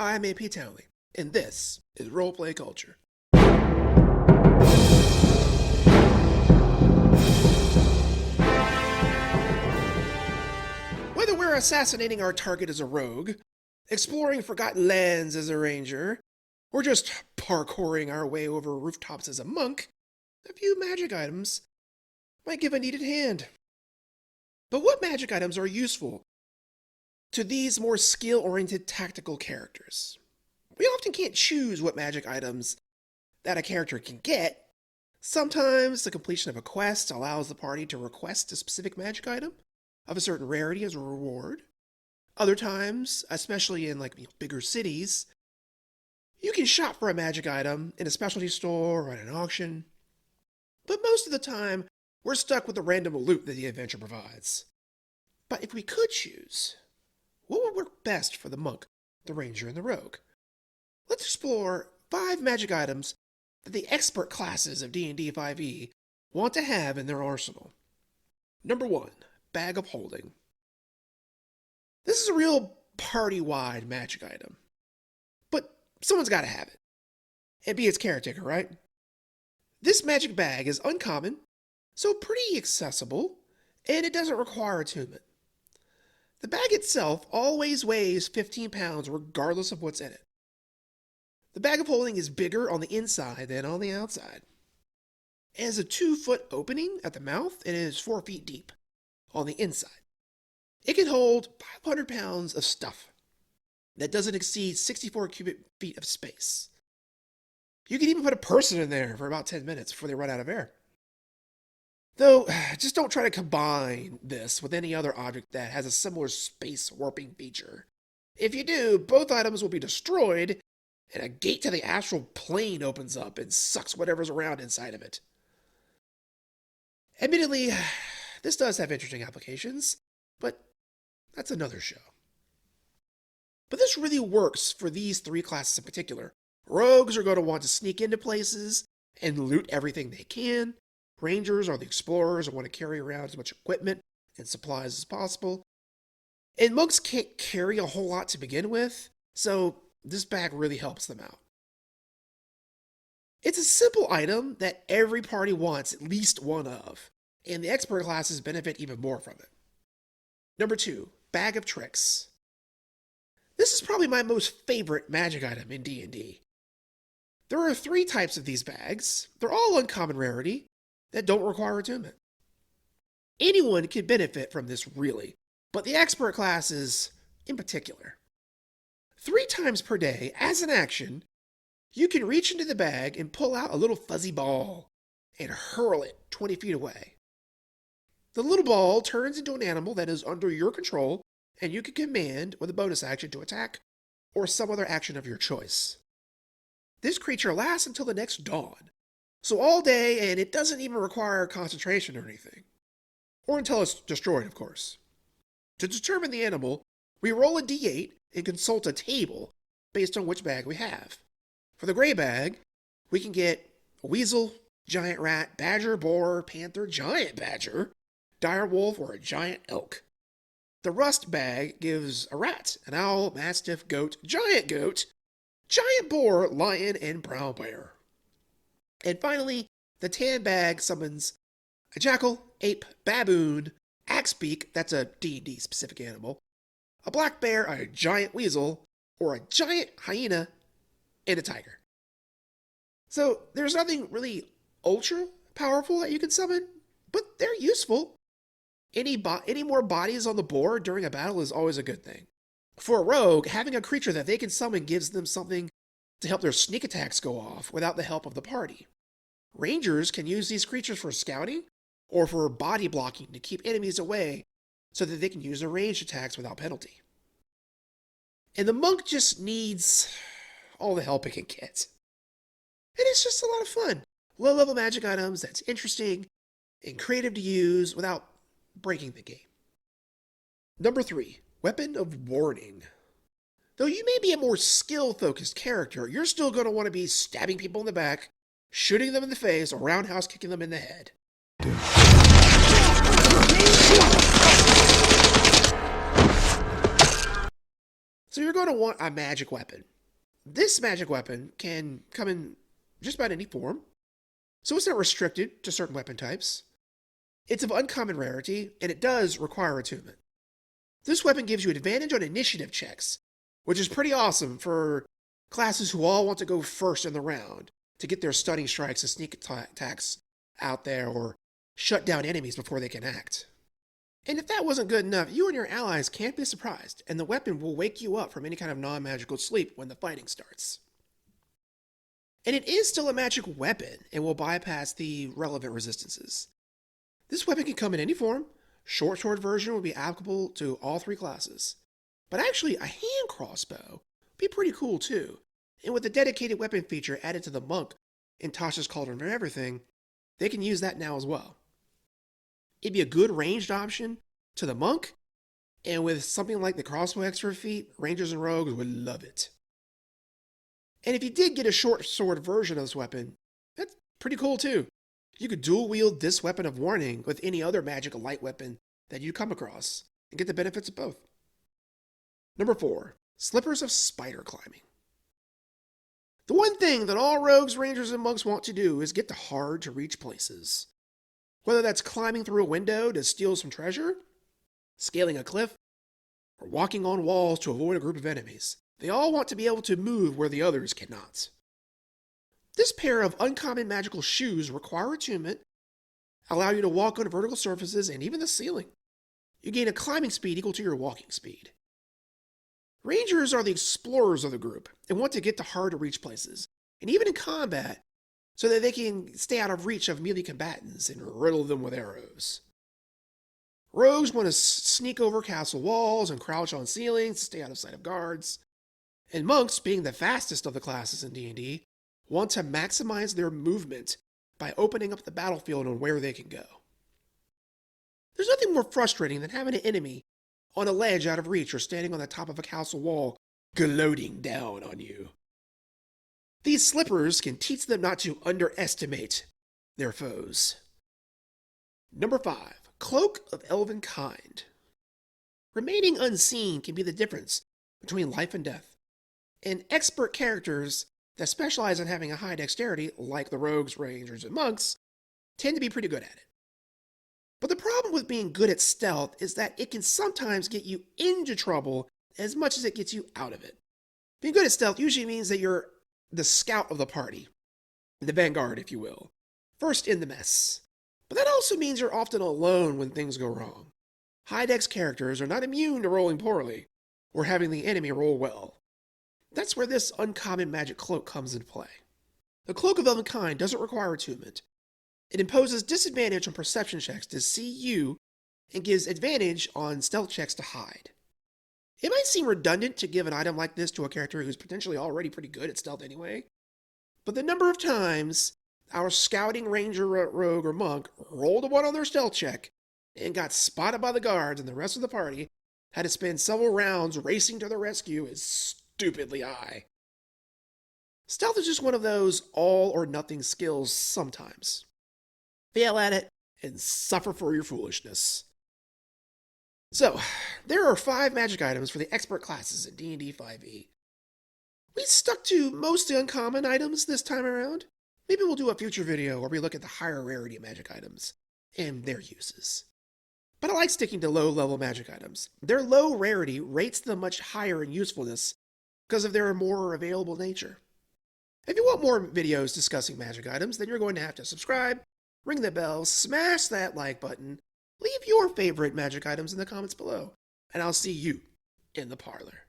I'm AP Townley, and this is Roleplay Culture. Whether we're assassinating our target as a rogue, exploring forgotten lands as a ranger, or just parkouring our way over rooftops as a monk, a few magic items might give a needed hand. But what magic items are useful to these more skill-oriented tactical characters? We often can't choose what magic items that a character can get. Sometimes the completion of a quest allows the party to request a specific magic item of a certain rarity as a reward. Other times, especially in bigger cities, you can shop for a magic item in a specialty store or at an auction. But most of the time, we're stuck with the random loot that the adventure provides. But if we could choose, what would work best for the monk, the ranger, and the rogue? Let's explore 5 magic items that the expert classes of D&D 5e want to have in their arsenal. Number 1, Bag of Holding. This is a real party-wide magic item, but someone's got to have it, and be its caretaker, right? This magic bag is uncommon, so pretty accessible, and it doesn't require attunement. The bag itself always weighs 15 pounds regardless of what's in it. The bag of holding is bigger on the inside than on the outside. It has a 2-foot opening at the mouth and it is 4 feet deep on the inside. It can hold 500 pounds of stuff that doesn't exceed 64 cubic feet of space. You can even put a person in there for about 10 minutes before they run out of air. Though, just don't try to combine this with any other object that has a similar space warping feature. If you do, both items will be destroyed, and a gate to the astral plane opens up and sucks whatever's around inside of it. Admittedly, this does have interesting applications, but that's another show. But this really works for these 3 classes in particular. Rogues are going to want to sneak into places and loot everything they can. Rangers are the explorers and want to carry around as much equipment and supplies as possible. And monks can't carry a whole lot to begin with, so this bag really helps them out. It's a simple item that every party wants at least one of, and the expert classes benefit even more from it. Number 2, Bag of Tricks. This is probably my most favorite magic item in D&D. There are 3 types of these bags. They're all uncommon rarity that don't require attunement. Anyone can benefit from this really, but the expert classes in particular. 3 times per day, as an action, you can reach into the bag and pull out a little fuzzy ball and hurl it 20 feet away. The little ball turns into an animal that is under your control, and you can command with a bonus action to attack or some other action of your choice. This creature lasts until the next dawn, so all day, and it doesn't even require concentration or anything. Or until it's destroyed, of course. To determine the animal, we roll a d8 and consult a table based on which bag we have. For the gray bag, we can get a weasel, giant rat, badger, boar, panther, giant badger, dire wolf, or a giant elk. The rust bag gives a rat, an owl, mastiff, goat, giant boar, lion, and brown bear. And finally, the tan bag summons a jackal, ape, baboon, axebeak, that's a D&D specific animal, a black bear, a giant weasel, or a giant hyena, and a tiger. So there's nothing really ultra powerful that you can summon, but they're useful. Any more bodies on the board during a battle is always a good thing. For a rogue, having a creature that they can summon gives them something to help their sneak attacks go off without the help of the party. Rangers can use these creatures for scouting or for body blocking to keep enemies away so that they can use their ranged attacks without penalty. And the monk just needs all the help it can get. And it's just a lot of fun. Low-level magic items that's interesting and creative to use without breaking the game. Number 3, Weapon of Warning. Though you may be a more skill-focused character, you're still going to want to be stabbing people in the back, shooting them in the face, or roundhouse kicking them in the head. So you're going to want a magic weapon. This magic weapon can come in just about any form, so it's not restricted to certain weapon types. It's of uncommon rarity, and it does require attunement. This weapon gives you advantage on initiative checks, which is pretty awesome for classes who all want to go first in the round to get their stunning strikes and sneak attacks out there or shut down enemies before they can act. And if that wasn't good enough, you and your allies can't be surprised, and the weapon will wake you up from any kind of non-magical sleep when the fighting starts. And it is still a magic weapon and will bypass the relevant resistances. This weapon can come in any form. Short sword version will be applicable to all three classes. But actually, a hand crossbow would be pretty cool too. And with the dedicated weapon feature added to the monk in Tasha's Cauldron for Everything, they can use that now as well. It'd be a good ranged option to the monk, and with something like the crossbow extra feat, rangers and rogues would love it. And if you did get a short sword version of this weapon, that's pretty cool too. You could dual wield this weapon of warning with any other magic light weapon that you come across and get the benefits of both. Number 4, Slippers of Spider Climbing. The one thing that all rogues, rangers, and monks want to do is get to hard to reach places. Whether that's climbing through a window to steal some treasure, scaling a cliff, or walking on walls to avoid a group of enemies, they all want to be able to move where the others cannot. This pair of uncommon magical shoes require attunement, allow you to walk on vertical surfaces and even the ceiling. You gain a climbing speed equal to your walking speed. Rangers are the explorers of the group and want to get to hard-to-reach places, and even in combat, so that they can stay out of reach of melee combatants and riddle them with arrows. Rogues want to sneak over castle walls and crouch on ceilings to stay out of sight of guards. And monks, being the fastest of the classes in D&D, want to maximize their movement by opening up the battlefield on where they can go. There's nothing more frustrating than having an enemy on a ledge out of reach or standing on the top of a castle wall gloating down on you. These slippers can teach them not to underestimate their foes. Number 5, Cloak of Elven Kind. Remaining unseen can be the difference between life and death, and expert characters that specialize in having a high dexterity, like the rogues, rangers, and monks, tend to be pretty good at it. But the problem with being good at stealth is that it can sometimes get you into trouble as much as it gets you out of it. Being good at stealth usually means that you're the scout of the party, the vanguard, if you will, first in the mess. But that also means you're often alone when things go wrong. High dex characters are not immune to rolling poorly, or having the enemy roll well. That's where this uncommon magic cloak comes into play. The Cloak of Elven Kind doesn't require attunement. It imposes disadvantage on perception checks to see you, and gives advantage on stealth checks to hide. It might seem redundant to give an item like this to a character who's potentially already pretty good at stealth anyway, but the number of times our scouting ranger, rogue, or monk rolled a 1 on their stealth check and got spotted by the guards and the rest of the party had to spend several rounds racing to the rescue is stupidly high. Stealth is just one of those all or nothing skills sometimes. Fail at it and suffer for your foolishness. So, there are 5 magic items for the expert classes in D&D 5e. We stuck to mostly uncommon items this time around. Maybe we'll do a future video where we look at the higher rarity magic items and their uses. But I like sticking to low-level magic items. Their low rarity rates them much higher in usefulness because of their more available nature. If you want more videos discussing magic items, then you're going to have to subscribe, ring the bell, smash that like button, leave your favorite magic items in the comments below, and I'll see you in the parlor.